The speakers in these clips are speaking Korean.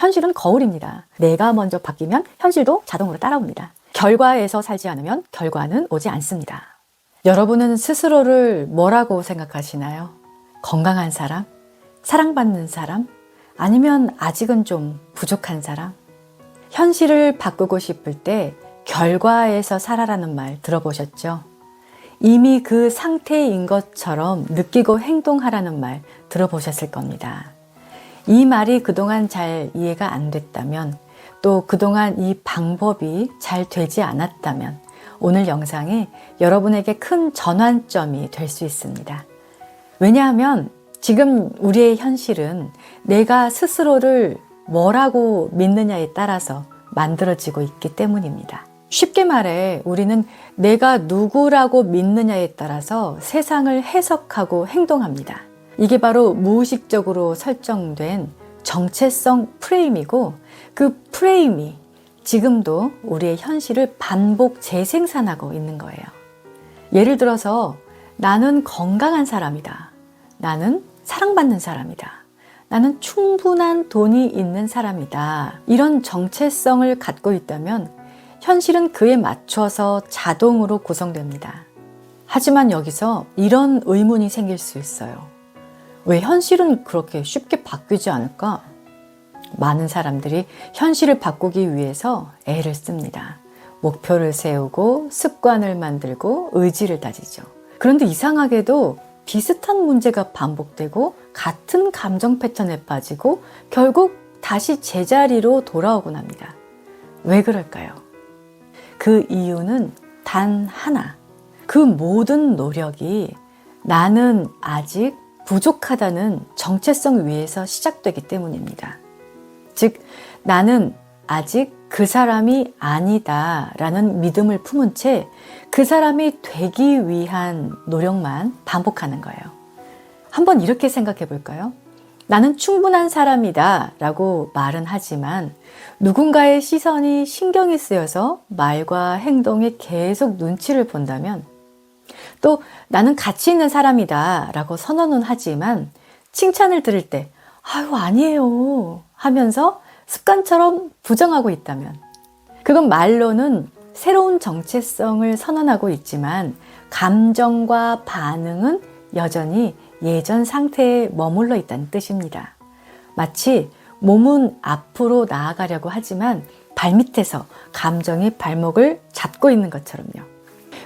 현실은 거울입니다. 내가 먼저 바뀌면 현실도 자동으로 따라옵니다. 결과에서 살지 않으면 결과는 오지 않습니다. 여러분은 스스로를 뭐라고 생각하시나요? 건강한 사람? 사랑받는 사람? 아니면 아직은 좀 부족한 사람? 현실을 바꾸고 싶을 때 결과에서 살아라는 말 들어보셨죠? 이미 그 상태인 것처럼 느끼고 행동하라는 말 들어보셨을 겁니다. 이 말이 그동안 잘 이해가 안 됐다면, 또 그동안 이 방법이 잘 되지 않았다면 오늘 영상이 여러분에게 큰 전환점이 될 수 있습니다. 왜냐하면 지금 우리의 현실은 내가 스스로를 뭐라고 믿느냐에 따라서 만들어지고 있기 때문입니다. 쉽게 말해 우리는 내가 누구라고 믿느냐에 따라서 세상을 해석하고 행동합니다. 이게 바로 무의식적으로 설정된 정체성 프레임이고, 그 프레임이 지금도 우리의 현실을 반복 재생산하고 있는 거예요. 예를 들어서 나는 건강한 사람이다. 나는 사랑받는 사람이다. 나는 충분한 돈이 있는 사람이다. 이런 정체성을 갖고 있다면 현실은 그에 맞춰서 자동으로 구성됩니다. 하지만 여기서 이런 의문이 생길 수 있어요. 왜 현실은 그렇게 쉽게 바뀌지 않을까? 많은 사람들이 현실을 바꾸기 위해서 애를 씁니다. 목표를 세우고 습관을 만들고 의지를 다지죠. 그런데 이상하게도 비슷한 문제가 반복되고 같은 감정 패턴에 빠지고 결국 다시 제자리로 돌아오곤 합니다. 왜 그럴까요? 그 이유는 단 하나. 그 모든 노력이 나는 아직 부족하다는 정체성 위에서 시작되기 때문입니다. 즉, 나는 아직 그 사람이 아니다 라는 믿음을 품은 채 그 사람이 되기 위한 노력만 반복하는 거예요. 한번 이렇게 생각해 볼까요? 나는 충분한 사람이다 라고 말은 하지만 누군가의 시선이 신경이 쓰여서 말과 행동에 계속 눈치를 본다면, 또 나는 가치 있는 사람이다 라고 선언은 하지만 칭찬을 들을 때 아유 아니에요 하면서 습관처럼 부정하고 있다면, 그건 말로는 새로운 정체성을 선언하고 있지만 감정과 반응은 여전히 예전 상태에 머물러 있다는 뜻입니다. 마치 몸은 앞으로 나아가려고 하지만 발밑에서 감정이 발목을 잡고 있는 것처럼요.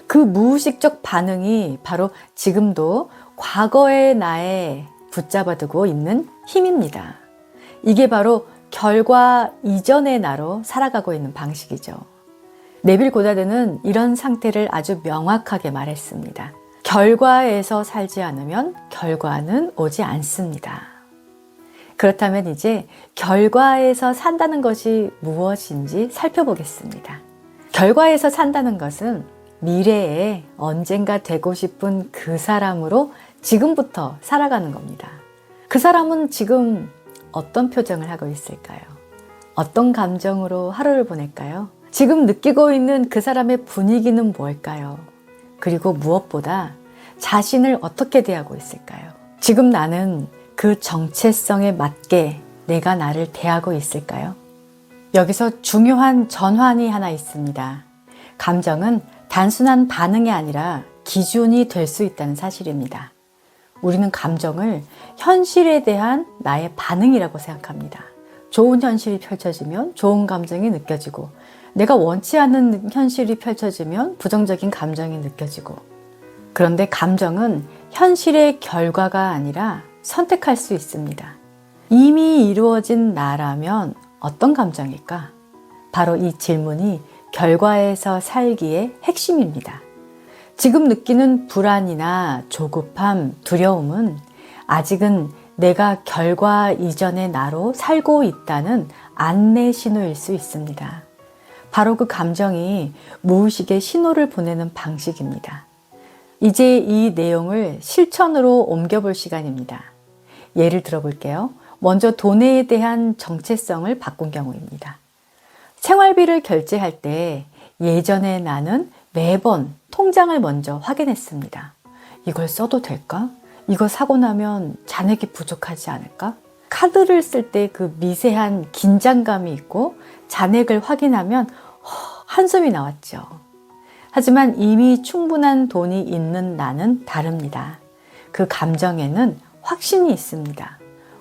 그 무의식적 반응이 바로 지금도 과거의 나에 붙잡아두고 있는 힘입니다. 이게 바로 결과 이전의 나로 살아가고 있는 방식이죠. 네빌 고다드는 이런 상태를 아주 명확하게 말했습니다. 결과에서 살지 않으면 결과는 오지 않습니다. 그렇다면 이제 결과에서 산다는 것이 무엇인지 살펴보겠습니다. 결과에서 산다는 것은 미래에 언젠가 되고 싶은 그 사람으로 지금부터 살아가는 겁니다. 그 사람은 지금 어떤 표정을 하고 있을까요? 어떤 감정으로 하루를 보낼까요? 지금 느끼고 있는 그 사람의 분위기는 뭘까요? 그리고 무엇보다 자신을 어떻게 대하고 있을까요? 지금 나는 그 정체성에 맞게 내가 나를 대하고 있을까요? 여기서 중요한 전환이 하나 있습니다. 감정은 단순한 반응이 아니라 기준이 될 수 있다는 사실입니다. 우리는 감정을 현실에 대한 나의 반응이라고 생각합니다. 좋은 현실이 펼쳐지면 좋은 감정이 느껴지고, 내가 원치 않는 현실이 펼쳐지면 부정적인 감정이 느껴지고, 그런데 감정은 현실의 결과가 아니라 선택할 수 있습니다. 이미 이루어진 나라면 어떤 감정일까? 바로 이 질문이 결과에서 살기의 핵심입니다. 지금 느끼는 불안이나 조급함, 두려움은 아직은 내가 결과 이전의 나로 살고 있다는 안내 신호일 수 있습니다. 바로 그 감정이 무의식의 신호를 보내는 방식입니다. 이제 이 내용을 실천으로 옮겨볼 시간입니다. 예를 들어볼게요. 먼저 돈에 대한 정체성을 바꾼 경우입니다. 생활비를 결제할 때 예전에 나는 매번 통장을 먼저 확인했습니다. 이걸 써도 될까? 이거 사고 나면 잔액이 부족하지 않을까? 카드를 쓸 때 그 미세한 긴장감이 있고 잔액을 확인하면 한숨이 나왔죠. 하지만 이미 충분한 돈이 있는 나는 다릅니다. 그 감정에는 확신이 있습니다.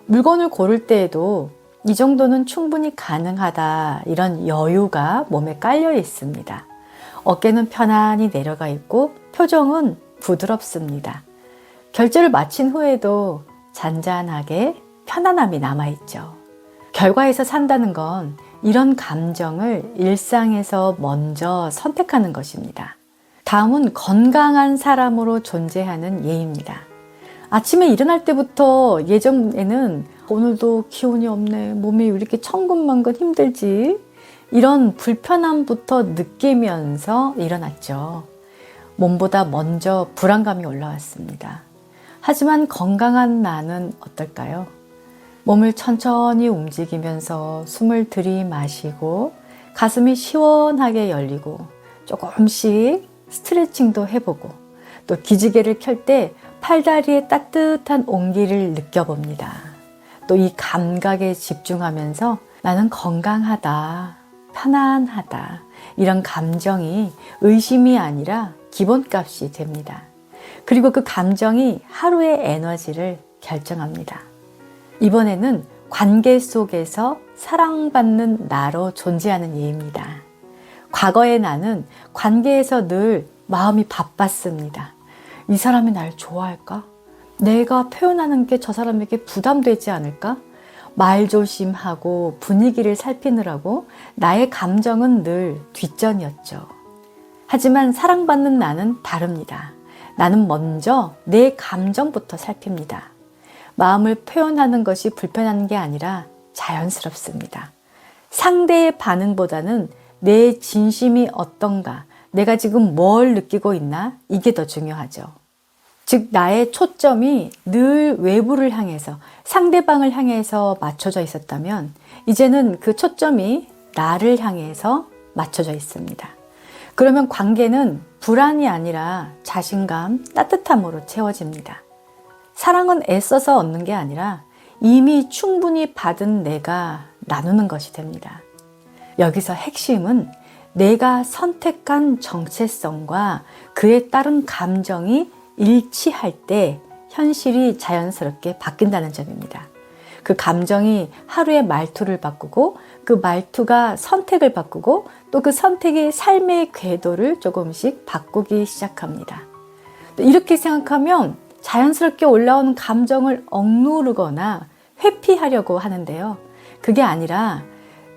물건을 고를 때에도 이 정도는 충분히 가능하다, 이런 여유가 몸에 깔려 있습니다. 어깨는 편안히 내려가 있고 표정은 부드럽습니다. 결제를 마친 후에도 잔잔하게 편안함이 남아있죠. 결과에서 산다는 건 이런 감정을 일상에서 먼저 선택하는 것입니다. 다음은 건강한 사람으로 존재하는 예입니다. 아침에 일어날 때부터 예전에는 오늘도 기운이 없네, 몸이 왜 이렇게 천근만근 힘들지, 이런 불편함부터 느끼면서 일어났죠. 몸보다 먼저 불안감이 올라왔습니다. 하지만 건강한 나는 어떨까요? 몸을 천천히 움직이면서 숨을 들이마시고 가슴이 시원하게 열리고 조금씩 스트레칭도 해보고 또 기지개를 켤 때 팔다리에 따뜻한 온기를 느껴봅니다. 또 이 감각에 집중하면서 나는 건강하다, 편안하다, 이런 감정이 의심이 아니라 기본값이 됩니다. 그리고 그 감정이 하루의 에너지를 결정합니다. 이번에는 관계 속에서 사랑받는 나로 존재하는 예입니다. 과거의 나는 관계에서 늘 마음이 바빴습니다. 이 사람이 날 좋아할까? 내가 표현하는 게 저 사람에게 부담되지 않을까? 말조심하고 분위기를 살피느라고 나의 감정은 늘 뒷전이었죠. 하지만 사랑받는 나는 다릅니다. 나는 먼저 내 감정부터 살핍니다. 마음을 표현하는 것이 불편한 게 아니라 자연스럽습니다. 상대의 반응보다는 내 진심이 어떤가, 내가 지금 뭘 느끼고 있나, 이게 더 중요하죠. 즉 나의 초점이 늘 외부를 향해서, 상대방을 향해서 맞춰져 있었다면 이제는 그 초점이 나를 향해서 맞춰져 있습니다. 그러면 관계는 불안이 아니라 자신감, 따뜻함으로 채워집니다. 사랑은 애써서 얻는 게 아니라 이미 충분히 받은 내가 나누는 것이 됩니다. 여기서 핵심은 내가 선택한 정체성과 그에 따른 감정이 일치할 때 현실이 자연스럽게 바뀐다는 점입니다. 그 감정이 하루의 말투를 바꾸고 그 말투가 선택을 바꾸고 또 그 선택이 삶의 궤도를 조금씩 바꾸기 시작합니다. 이렇게 생각하면 자연스럽게 올라오는 감정을 억누르거나 회피하려고 하는데요. 그게 아니라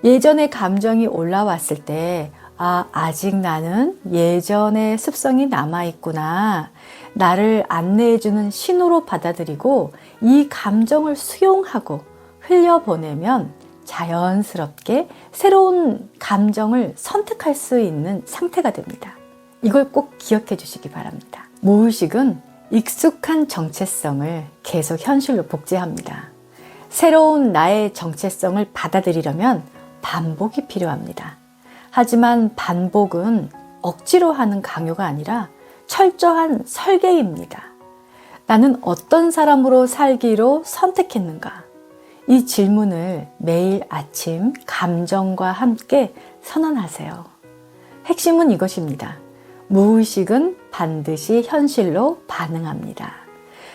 예전의 감정이 올라왔을 때 아직 나는 예전의 습성이 남아있구나. 나를 안내해주는 신호로 받아들이고 이 감정을 수용하고 흘려보내면 자연스럽게 새로운 감정을 선택할 수 있는 상태가 됩니다. 이걸 꼭 기억해 주시기 바랍니다. 무의식은 익숙한 정체성을 계속 현실로 복제합니다. 새로운 나의 정체성을 받아들이려면 반복이 필요합니다. 하지만 반복은 억지로 하는 강요가 아니라 철저한 설계입니다. 나는 어떤 사람으로 살기로 선택했는가? 이 질문을 매일 아침 감정과 함께 선언하세요. 핵심은 이것입니다. 무의식은 반드시 현실로 반응합니다.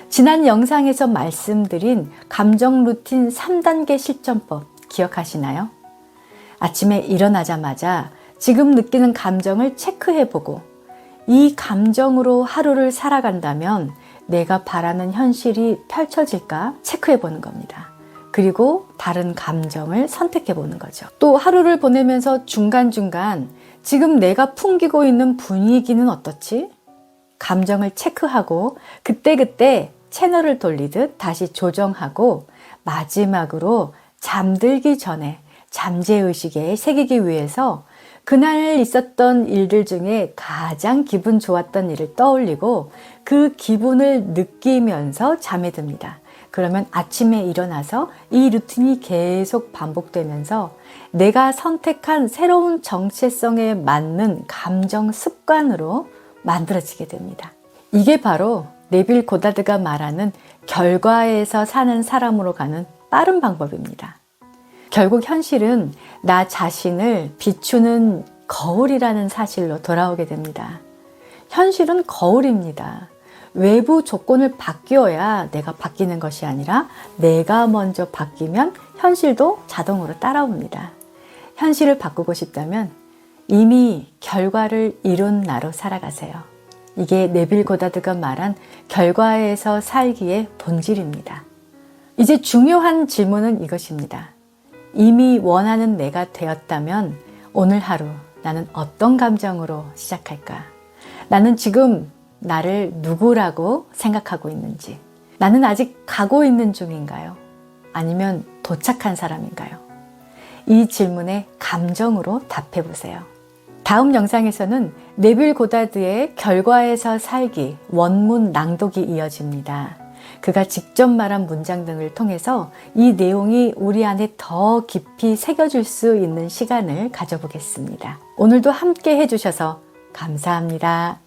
지난 영상에서 말씀드린 감정 루틴 3단계 실전법 기억하시나요? 아침에 일어나자마자 지금 느끼는 감정을 체크해보고 이 감정으로 하루를 살아간다면 내가 바라는 현실이 펼쳐질까 체크해보는 겁니다. 그리고 다른 감정을 선택해보는 거죠. 또 하루를 보내면서 중간중간 지금 내가 풍기고 있는 분위기는 어떻지? 감정을 체크하고 그때그때 채널을 돌리듯 다시 조정하고 마지막으로 잠들기 전에 잠재의식에 새기기 위해서 그날 있었던 일들 중에 가장 기분 좋았던 일을 떠올리고 그 기분을 느끼면서 잠에 듭니다. 그러면 아침에 일어나서 이 루틴이 계속 반복되면서 내가 선택한 새로운 정체성에 맞는 감정 습관으로 만들어지게 됩니다. 이게 바로 네빌 고다드가 말하는 결과에서 사는 사람으로 가는 빠른 방법입니다. 결국 현실은 나 자신을 비추는 거울이라는 사실로 돌아오게 됩니다. 현실은 거울입니다. 외부 조건을 바뀌어야 내가 바뀌는 것이 아니라 내가 먼저 바뀌면 현실도 자동으로 따라옵니다. 현실을 바꾸고 싶다면 이미 결과를 이룬 나로 살아가세요. 이게 네빌 고다드가 말한 결과에서 살기의 본질입니다. 이제 중요한 질문은 이것입니다. 이미 원하는 내가 되었다면 오늘 하루 나는 어떤 감정으로 시작할까? 나는 지금 나를 누구라고 생각하고 있는지, 나는 아직 가고 있는 중인가요? 아니면 도착한 사람인가요? 이 질문에 감정으로 답해 보세요. 다음 영상에서는 네빌 고다드의 결과에서 살기 원문 낭독이 이어집니다. 그가 직접 말한 문장 등을 통해서 이 내용이 우리 안에 더 깊이 새겨질 수 있는 시간을 가져보겠습니다. 오늘도 함께 해주셔서 감사합니다.